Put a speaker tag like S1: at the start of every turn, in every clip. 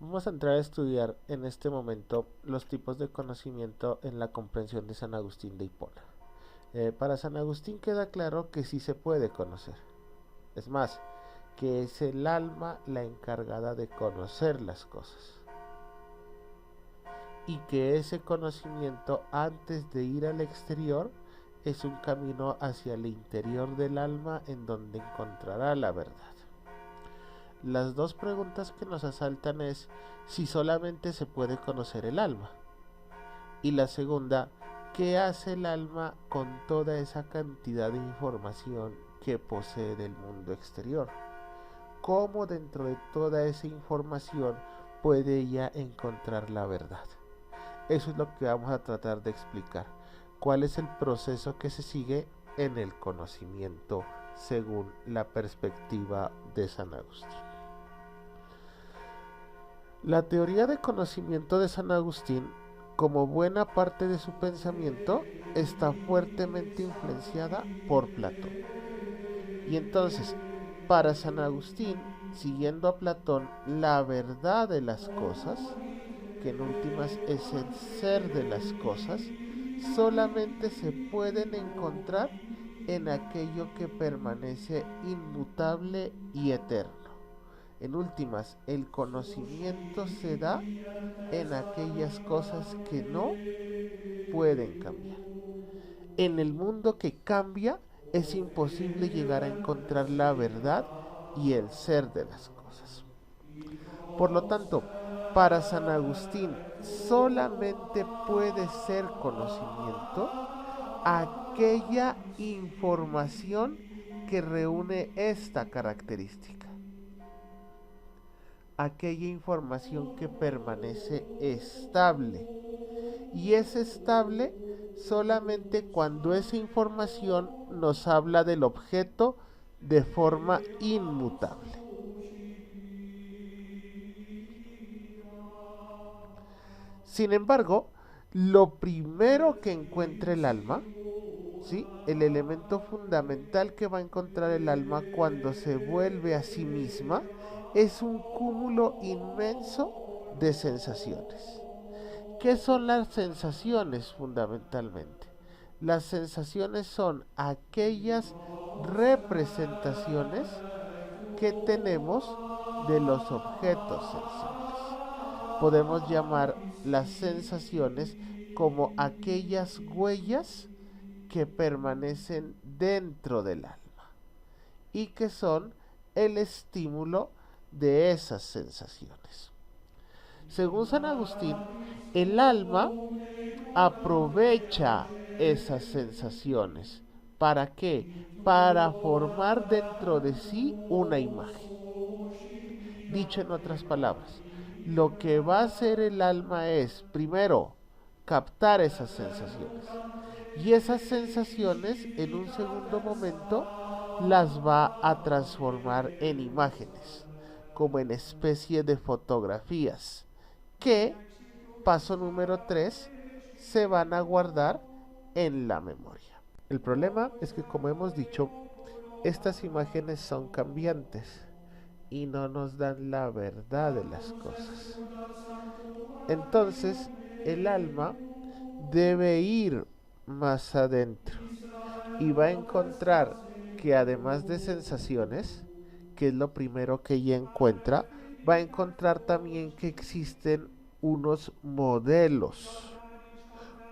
S1: Vamos a entrar a estudiar en este momento los tipos de conocimiento en la comprensión de San Agustín de Hipona. Para San Agustín queda claro que sí se puede conocer. Es más, que es el alma la encargada de conocer las cosas. Y que ese conocimiento, antes de ir al exterior, es un camino hacia el interior del alma en donde encontrará la verdad. Las dos preguntas que nos asaltan es si solamente se puede conocer el alma. Y la segunda, ¿qué hace el alma con toda esa cantidad de información que posee del mundo exterior? ¿Cómo dentro de toda esa información puede ella encontrar la verdad? Eso es lo que vamos a tratar de explicar. ¿Cuál es el proceso que se sigue en el conocimiento según la perspectiva de San Agustín? La teoría de conocimiento de San Agustín, como buena parte de su pensamiento, está fuertemente influenciada por Platón. Y entonces, para San Agustín, siguiendo a Platón, la verdad de las cosas, que en últimas es el ser de las cosas, solamente se pueden encontrar en aquello que permanece inmutable y eterno. En últimas, el conocimiento se da en aquellas cosas que no pueden cambiar. En el mundo que cambia es imposible llegar a encontrar la verdad y el ser de las cosas. Por lo tanto, para San Agustín solamente puede ser conocimiento aquella información que reúne esta característica. Aquella información que permanece estable. Y es estable solamente cuando esa información nos habla del objeto de forma inmutable. Sin embargo, lo primero que encuentra el alma, ¿sí? El elemento fundamental que va a encontrar el alma cuando se vuelve a sí misma, es un cúmulo inmenso de sensaciones. ¿Qué son las sensaciones fundamentalmente? Las sensaciones son aquellas representaciones que tenemos de los objetos sensibles. Podemos llamar las sensaciones como aquellas huellas que permanecen dentro del alma y que son el estímulo de esas sensaciones. Según San Agustín, el alma aprovecha esas sensaciones. ¿Para qué? Para formar dentro de sí una imagen. Dicho en otras palabras, lo que va a hacer el alma es, primero, captar esas sensaciones. Y esas sensaciones, en un segundo momento, las va a transformar en imágenes, como en especie de fotografías, que, paso número 3, se van a guardar en la memoria. El problema es que, como hemos dicho, estas imágenes son cambiantes y no nos dan la verdad de las cosas. Entonces, el alma debe ir más adentro y va a encontrar que, además de sensaciones, que es lo primero que ella encuentra, va a encontrar también que existen unos modelos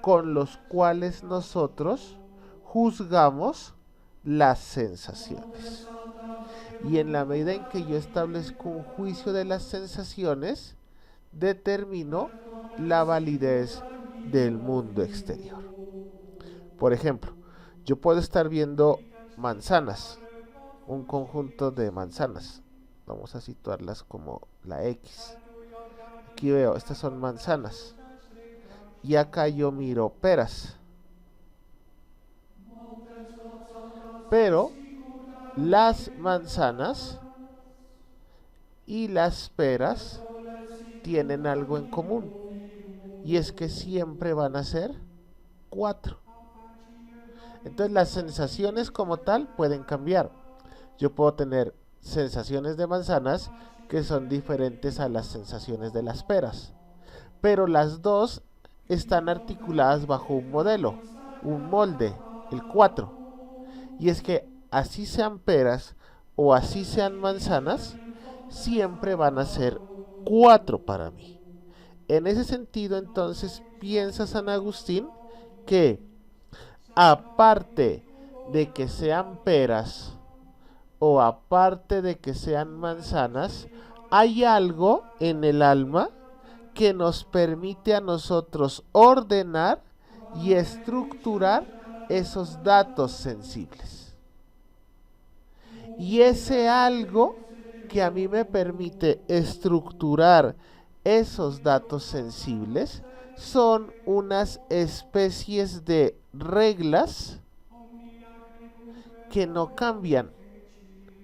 S1: con los cuales nosotros juzgamos las sensaciones. Y en la medida en que yo establezco un juicio de las sensaciones, determino la validez del mundo exterior. Por ejemplo, yo puedo estar viendo manzanas, un conjunto de manzanas. Vamos a situarlas como la X. Aquí veo, estas son manzanas. Y acá yo miro peras. Pero las manzanas y las peras tienen algo en común. Y es que siempre van a ser 4. Entonces las sensaciones como tal pueden cambiar. Yo puedo tener sensaciones de manzanas que son diferentes a las sensaciones de las peras. Pero las dos están articuladas bajo un modelo, un molde, el 4. Y es que así sean peras o así sean manzanas, siempre van a ser 4 para mí. En ese sentido, entonces, piensa San Agustín que aparte de que sean peras o aparte de que sean manzanas, hay algo en el alma que nos permite a nosotros ordenar y estructurar esos datos sensibles. Y ese algo que a mí me permite estructurar esos datos sensibles son unas especies de reglas que no cambian,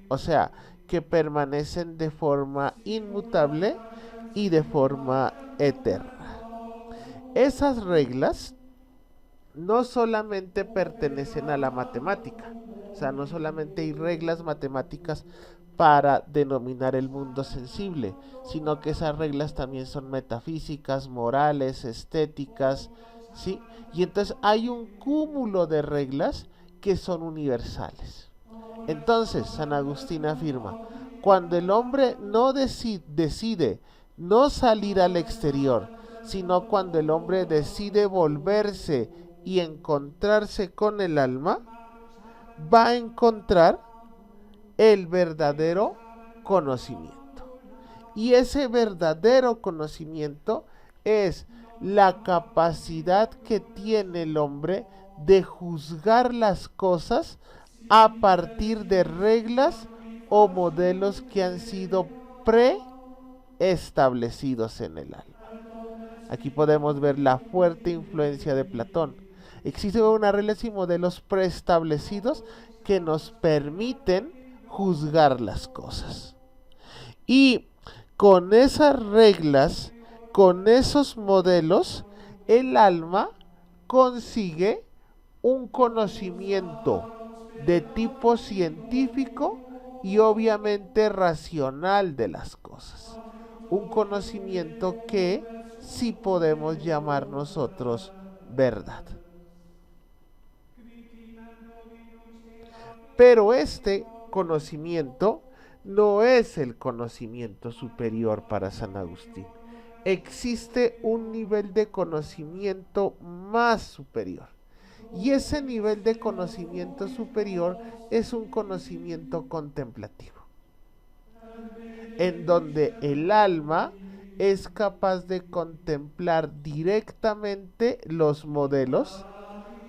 S1: o sea, que permanecen de forma inmutable y de forma eterna. Esas reglas no solamente pertenecen a la matemática, o sea, no solamente hay reglas matemáticas para denominar el mundo sensible, sino que esas reglas también son metafísicas, morales, estéticas, ¿sí? Y entonces hay un cúmulo de reglas que son universales. Entonces, San Agustín afirma, cuando el hombre no decide no salir al exterior, sino cuando el hombre decide volverse y encontrarse con el alma, va a encontrar el verdadero conocimiento. Y ese verdadero conocimiento es la capacidad que tiene el hombre de juzgar las cosas a partir de reglas o modelos que han sido preestablecidos en el alma. Aquí podemos ver la fuerte influencia de Platón. Existen unas reglas y modelos preestablecidos que nos permiten juzgar las cosas. Y con esas reglas, con esos modelos, el alma consigue un conocimiento de tipo científico y obviamente racional de las cosas. Un conocimiento que sí podemos llamar nosotros verdad. Pero este conocimiento no es el conocimiento superior para San Agustín. Existe un nivel de conocimiento más superior. Y ese nivel de conocimiento superior es un conocimiento contemplativo, en donde el alma es capaz de contemplar directamente los modelos.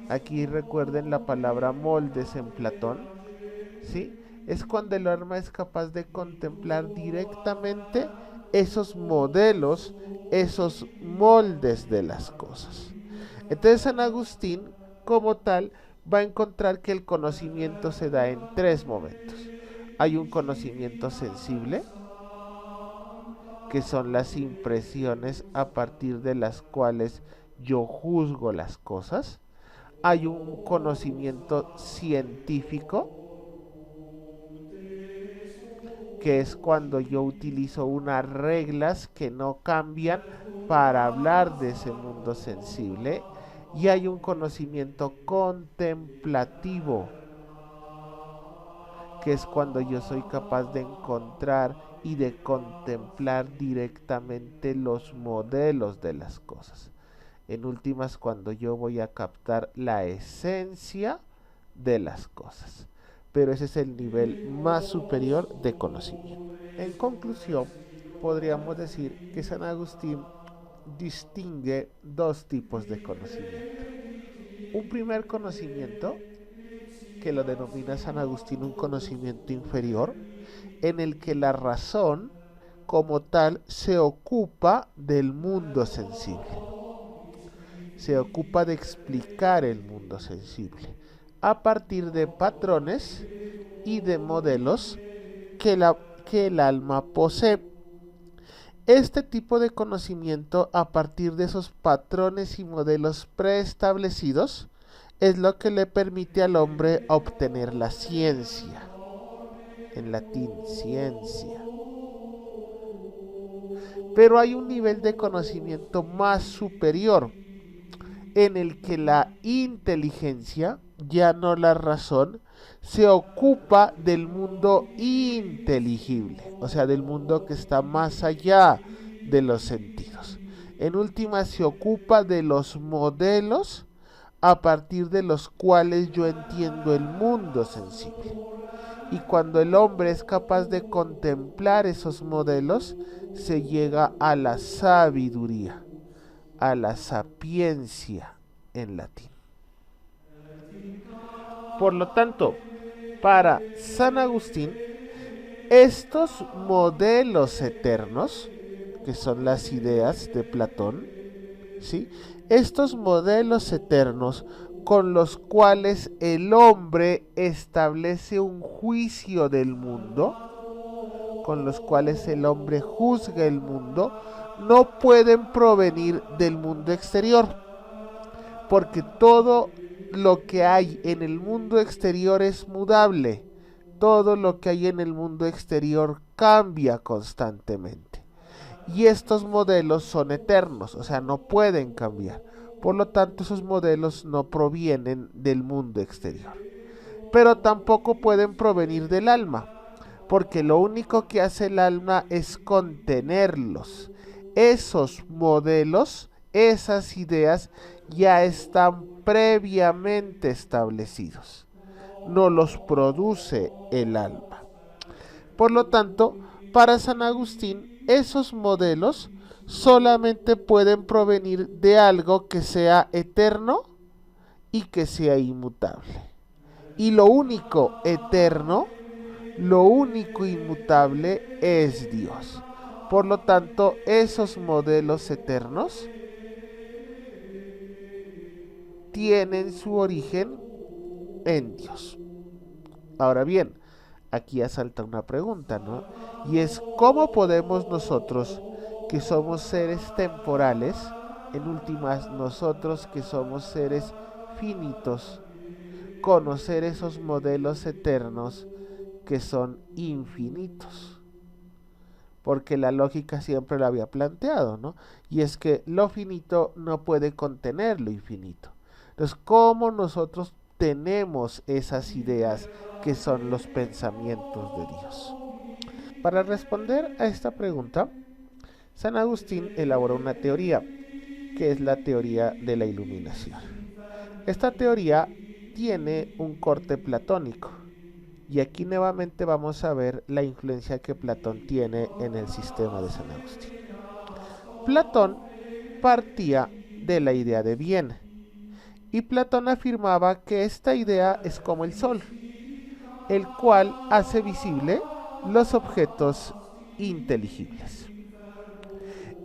S1: Aquí recuerden la palabra moldes en Platón, ¿sí? Es cuando el alma es capaz de contemplar directamente esos modelos, esos moldes de las cosas. Entonces San Agustín, como tal, va a encontrar que el conocimiento se da en 3 momentos. Hay un conocimiento sensible, que son las impresiones a partir de las cuales yo juzgo las cosas. Hay un conocimiento científico, que es cuando yo utilizo unas reglas que no cambian para hablar de ese mundo sensible. Y hay un conocimiento contemplativo, que es cuando yo soy capaz de encontrar y de contemplar directamente los modelos de las cosas. En últimas, cuando yo voy a captar la esencia de las cosas. Pero ese es el nivel más superior de conocimiento. En conclusión, podríamos decir que San Agustín distingue 2 tipos de conocimiento. Un primer conocimiento, que lo denomina San Agustín un conocimiento inferior, en el que la razón como tal se ocupa del mundo sensible. Se ocupa de explicar el mundo sensible a partir de patrones y de modelos que el alma posee. Este tipo de conocimiento a partir de esos patrones y modelos preestablecidos es lo que le permite al hombre obtener la ciencia, en latín ciencia. Pero hay un nivel de conocimiento más superior en el que la inteligencia, ya no la razón, se ocupa del mundo inteligible, o sea, del mundo que está más allá de los sentidos. En última, se ocupa de los modelos a partir de los cuales yo entiendo el mundo sensible. Y cuando el hombre es capaz de contemplar esos modelos, se llega a la sabiduría, a la sapiencia en latín. Por lo tanto, para San Agustín, estos modelos eternos, que son las ideas de Platón, ¿sí? Estos modelos eternos con los cuales el hombre establece un juicio del mundo, con los cuales el hombre juzga el mundo, no pueden provenir del mundo exterior, porque todo lo que hay en el mundo exterior es mudable, todo lo que hay en el mundo exterior cambia constantemente. Y estos modelos son eternos, o sea, no pueden cambiar. Por lo tanto, esos modelos no provienen del mundo exterior. Pero tampoco pueden provenir del alma, porque lo único que hace el alma es contenerlos. Esos modelos, esas ideas, ya están previamente establecidos. No los produce el alma. Por lo tanto, para San Agustín, esos modelos solamente pueden provenir de algo que sea eterno y que sea inmutable. Y lo único eterno, lo único inmutable es Dios. Por lo tanto, esos modelos eternos tienen su origen en Dios. Ahora bien, aquí asalta una pregunta, ¿no? Y es, ¿cómo podemos nosotros, que somos seres temporales, en últimas nosotros que somos seres finitos, conocer esos modelos eternos que son infinitos? Porque la lógica siempre lo había planteado, ¿no? Y es que lo finito no puede contener lo infinito. Entonces, ¿cómo nosotros tenemos esas ideas que son los pensamientos de Dios? Para responder a esta pregunta, San Agustín elaboró una teoría, que es la teoría de la iluminación. Esta teoría tiene un corte platónico, y aquí nuevamente vamos a ver la influencia que Platón tiene en el sistema de San Agustín. Platón partía de la idea de bien, y Platón afirmaba que esta idea es como el sol, el cual hace visible los objetos inteligibles.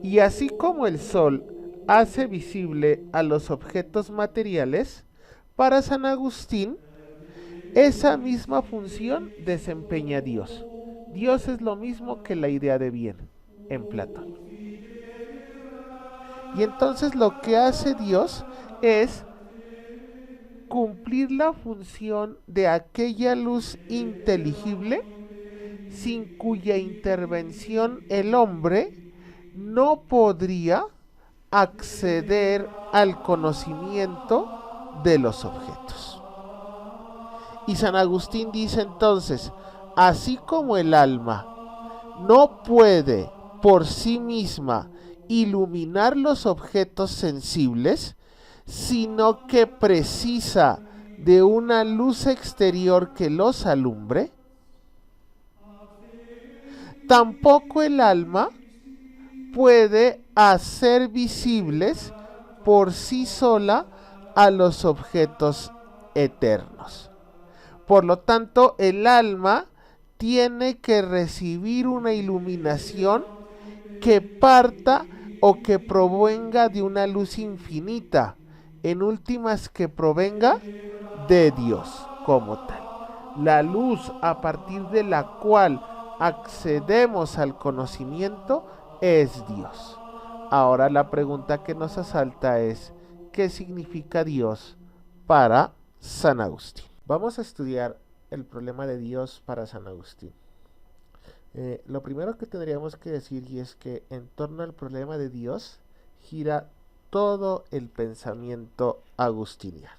S1: Y así como el sol hace visible a los objetos materiales, para San Agustín, esa misma función desempeña Dios. Dios es lo mismo que la idea de bien en Platón. Y entonces lo que hace Dios es cumplir la función de aquella luz inteligible sin cuya intervención el hombre no podría acceder al conocimiento de los objetos. Y San Agustín dice entonces, así como el alma no puede por sí misma iluminar los objetos sensibles, sino que precisa de una luz exterior que los alumbre, tampoco el alma puede hacer visibles por sí sola a los objetos eternos. Por lo tanto, el alma tiene que recibir una iluminación que parta o que provenga de una luz infinita, en últimas que provenga de Dios como tal. La luz a partir de la cual accedemos al conocimiento es Dios. Ahora la pregunta que nos asalta es, ¿qué significa Dios para San Agustín? Vamos a estudiar el problema de Dios para San Agustín. Lo primero que tendríamos que decir y es que en torno al problema de Dios gira todo el pensamiento agustiniano.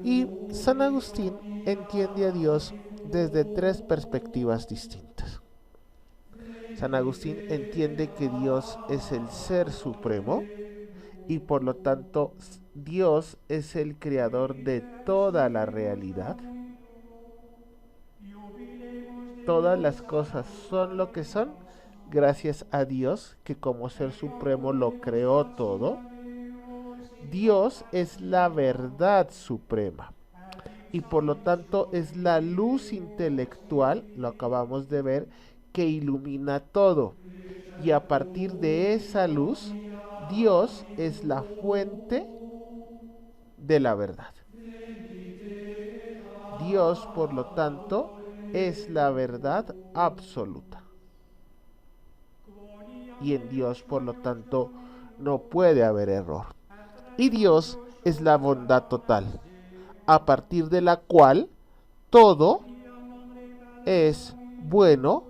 S1: Y San Agustín entiende a Dios desde tres perspectivas distintas. San Agustín entiende que Dios es el ser supremo y por lo tanto Dios es el creador de toda la realidad. Todas las cosas son lo que son gracias a Dios, que como ser supremo lo creó todo. Dios es la verdad suprema y por lo tanto es la luz intelectual, lo acabamos de ver, que ilumina todo. Y a partir de esa luz, Dios es la fuente de la verdad. Dios, por lo tanto, es la verdad absoluta. Y en Dios, por lo tanto, no puede haber error. Y Dios es la bondad total, a partir de la cual todo es bueno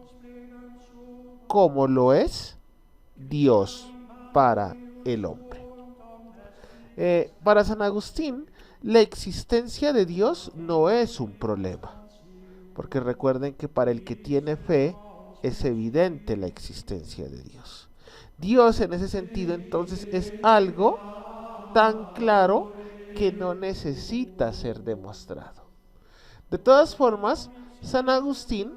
S1: como lo es Dios para el hombre. Para San Agustín, la existencia de Dios no es un problema, porque recuerden que para el que tiene fe es evidente la existencia de Dios. Dios en ese sentido entonces es algo tan claro que no necesita ser demostrado. De todas formas, San Agustín,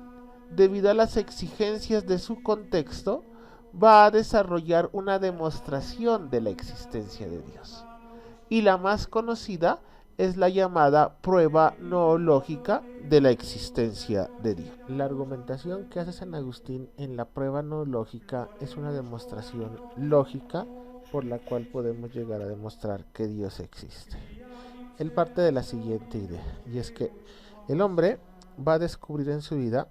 S1: debido a las exigencias de su contexto, va a desarrollar una demostración de la existencia de Dios. Y la más conocida es la llamada prueba noológica de la existencia de Dios. La argumentación que hace San Agustín en la prueba noológica es una demostración lógica por la cual podemos llegar a demostrar que Dios existe. Él parte de la siguiente idea, y es que el hombre va a descubrir en su vida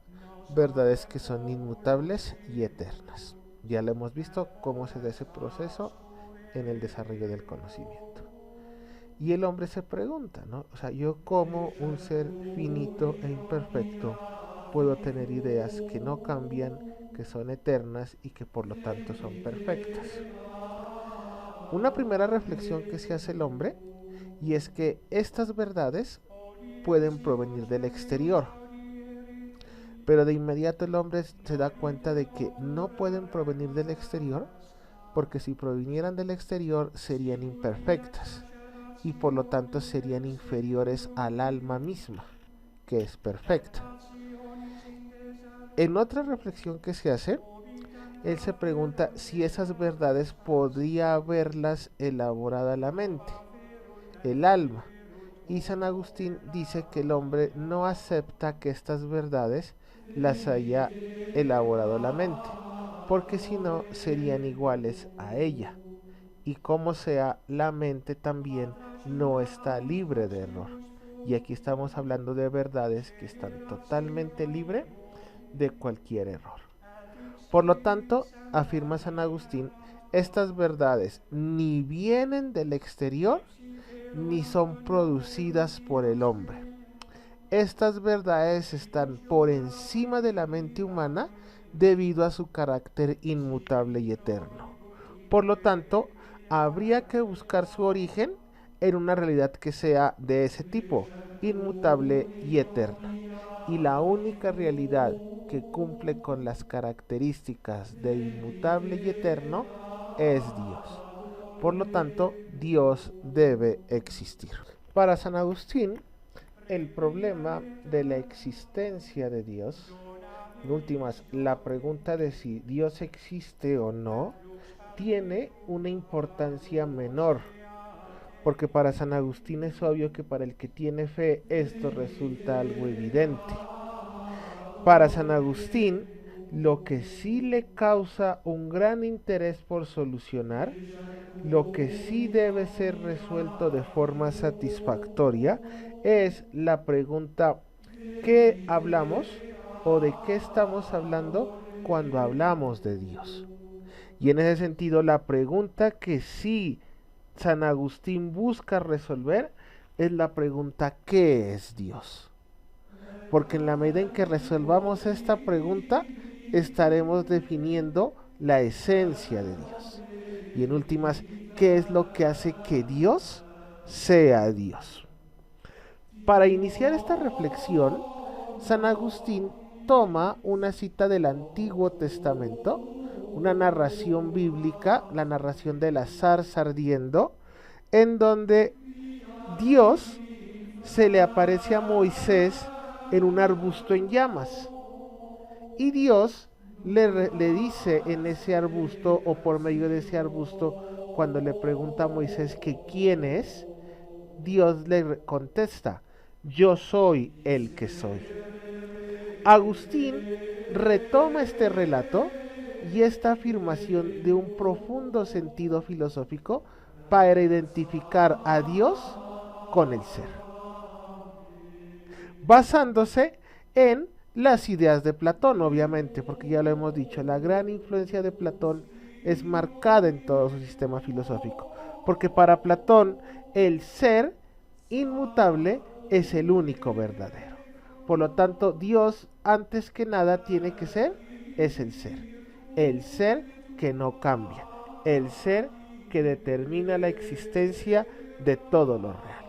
S1: verdades que son inmutables y eternas. Ya lo hemos visto cómo se da ese proceso en el desarrollo del conocimiento. Y el hombre se pregunta, ¿no? O sea, yo como un ser finito e imperfecto puedo tener ideas que no cambian, que son eternas y que por lo tanto son perfectas. Una primera reflexión que se hace el hombre, y es que estas verdades pueden provenir del exterior. Pero de inmediato el hombre se da cuenta de que no pueden provenir del exterior, porque si provinieran del exterior serían imperfectas y por lo tanto serían inferiores al alma misma, que es perfecta. En otra reflexión que se hace, él se pregunta si esas verdades podría haberlas elaborado la mente, el alma. Y San Agustín dice que el hombre no acepta que estas verdades las haya elaborado la mente, porque si no serían iguales a ella. Y como sea, la mente también no está libre de error. Y aquí estamos hablando de verdades que están totalmente libres de cualquier error. Por lo tanto, afirma San Agustín, estas verdades ni vienen del exterior ni son producidas por el hombre. Estas verdades están por encima de la mente humana debido a su carácter inmutable y eterno. Por lo tanto, habría que buscar su origen en una realidad que sea de ese tipo, inmutable y eterna. Y la única realidad que cumple con las características de inmutable y eterno es Dios. Por lo tanto, Dios debe existir. Para San Agustín, el problema de la existencia de Dios, en últimas, la pregunta de si Dios existe o no, tiene una importancia menor, porque para San Agustín es obvio que para el que tiene fe esto resulta algo evidente. Para San Agustín, lo que sí le causa un gran interés por solucionar, lo que sí debe ser resuelto de forma satisfactoria, es la pregunta: ¿qué hablamos o de qué estamos hablando cuando hablamos de Dios? Y en ese sentido, la pregunta que sí San Agustín busca resolver es la pregunta: ¿qué es Dios? porque en la medida en que resolvamos esta pregunta, estaremos definiendo la esencia de Dios. Y en últimas, ¿qué es lo que hace que Dios sea Dios? Para iniciar esta reflexión, San Agustín toma una cita del Antiguo Testamento, una narración bíblica, la narración de la zarza ardiendo, en donde Dios se le aparece a Moisés en un arbusto en llamas. Y Dios le dice en ese arbusto, o por medio de ese arbusto, cuando le pregunta a Moisés que quién es, Dios le contesta: yo soy el que soy. Agustín retoma este relato y esta afirmación de un profundo sentido filosófico para identificar a Dios con el ser, basándose en las ideas de Platón, obviamente, porque ya lo hemos dicho, la gran influencia de Platón es marcada en todo su sistema filosófico, porque para Platón el ser inmutable es el único verdadero. Por lo tanto, Dios, antes que nada, tiene que ser, es el ser que no cambia, el ser que determina la existencia de todo lo real.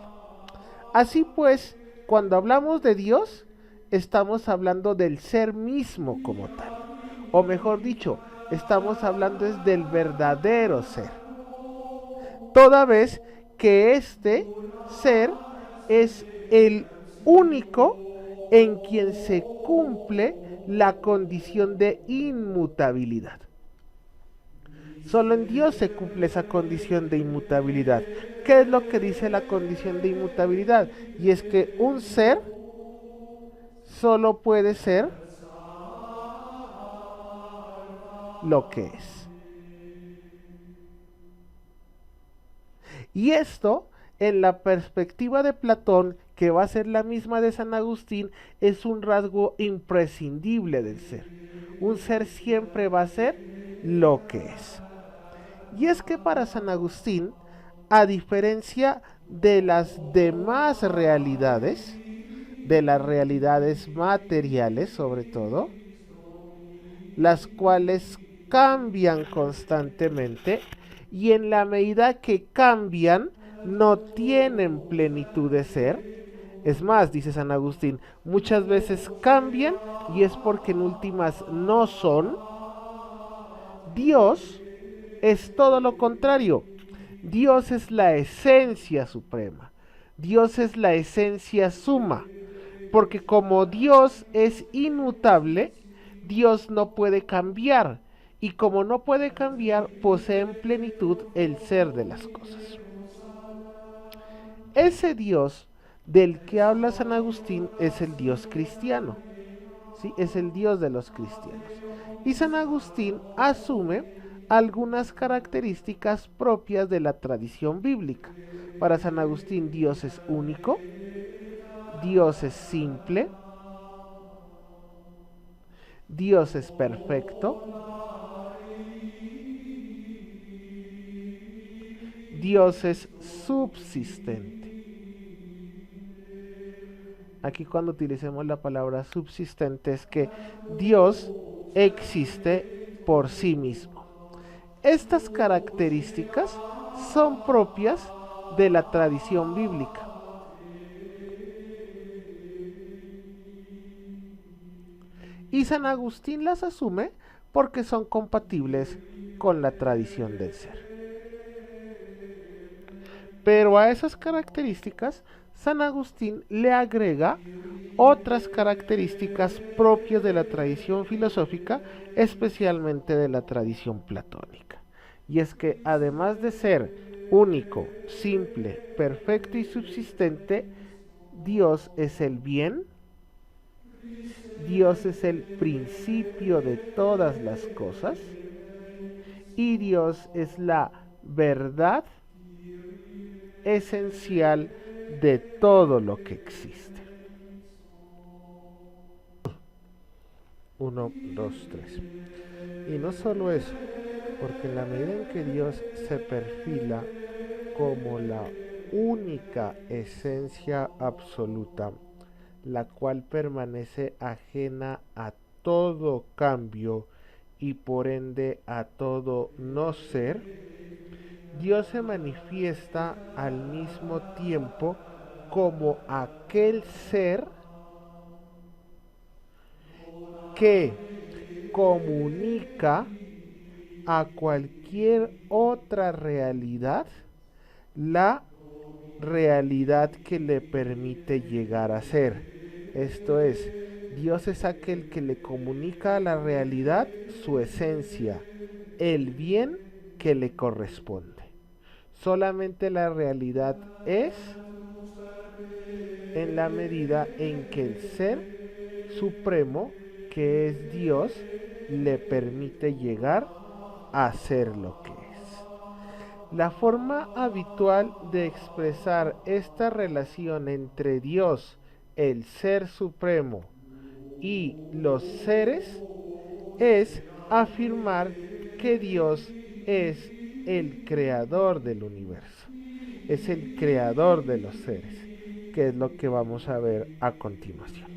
S1: Así pues, cuando hablamos de Dios, estamos hablando del ser mismo como tal. O mejor dicho, estamos hablando es del verdadero ser. Toda vez que este ser es el único en quien se cumple la condición de inmutabilidad. Solo en Dios se cumple esa condición de inmutabilidad. ¿Qué es lo que dice la condición de inmutabilidad? Y es que un ser solo puede ser lo que es. Y esto, en la perspectiva de Platón, que va a ser la misma de San Agustín, es un rasgo imprescindible del ser. Un ser siempre va a ser lo que es. Y es que para San Agustín, a diferencia de las demás realidades, de las realidades materiales sobre todo, las cuales cambian constantemente y en la medida que cambian no tienen plenitud de ser. Es más, dice San Agustín, muchas veces cambian y es porque en últimas no son. Dios es todo lo contrario. Dios es la esencia suprema. Dios es la esencia suma. Porque como Dios es inmutable, Dios no puede cambiar. Y como no puede cambiar, posee en plenitud el ser de las cosas. Ese Dios del que habla San Agustín es el Dios cristiano. ¿Sí? Es el Dios de los cristianos. Y San Agustín asume algunas características propias de la tradición bíblica. Para San Agustín, Dios es único, Dios es simple, Dios es perfecto, Dios es subsistente. Aquí cuando utilicemos la palabra subsistente es que Dios existe por sí mismo. Estas características son propias de la tradición bíblica. Y San Agustín las asume porque son compatibles con la tradición del ser. Pero a esas características, San Agustín le agrega otras características propias de la tradición filosófica, especialmente de la tradición platónica. Y es que además de ser único, simple, perfecto y subsistente, Dios es el bien, Dios es el principio de todas las cosas y Dios es la verdad esencial de todo lo que existe. 1, 2, 3. Y no solo eso, porque en la medida en que Dios se perfila como la única esencia absoluta, la cual permanece ajena a todo cambio y por ende a todo no ser, Dios se manifiesta al mismo tiempo como aquel ser que comunica a cualquier otra realidad la realidad que le permite llegar a ser. Esto es, Dios es aquel que le comunica a la realidad su esencia, el bien que le corresponde. Solamente la realidad es en la medida en que el ser supremo, que es Dios, le permite llegar a ser lo que es. La forma habitual de expresar esta relación entre Dios, el Ser Supremo, y los seres es afirmar que Dios es el creador del universo, es el creador de los seres, que es lo que vamos a ver a continuación.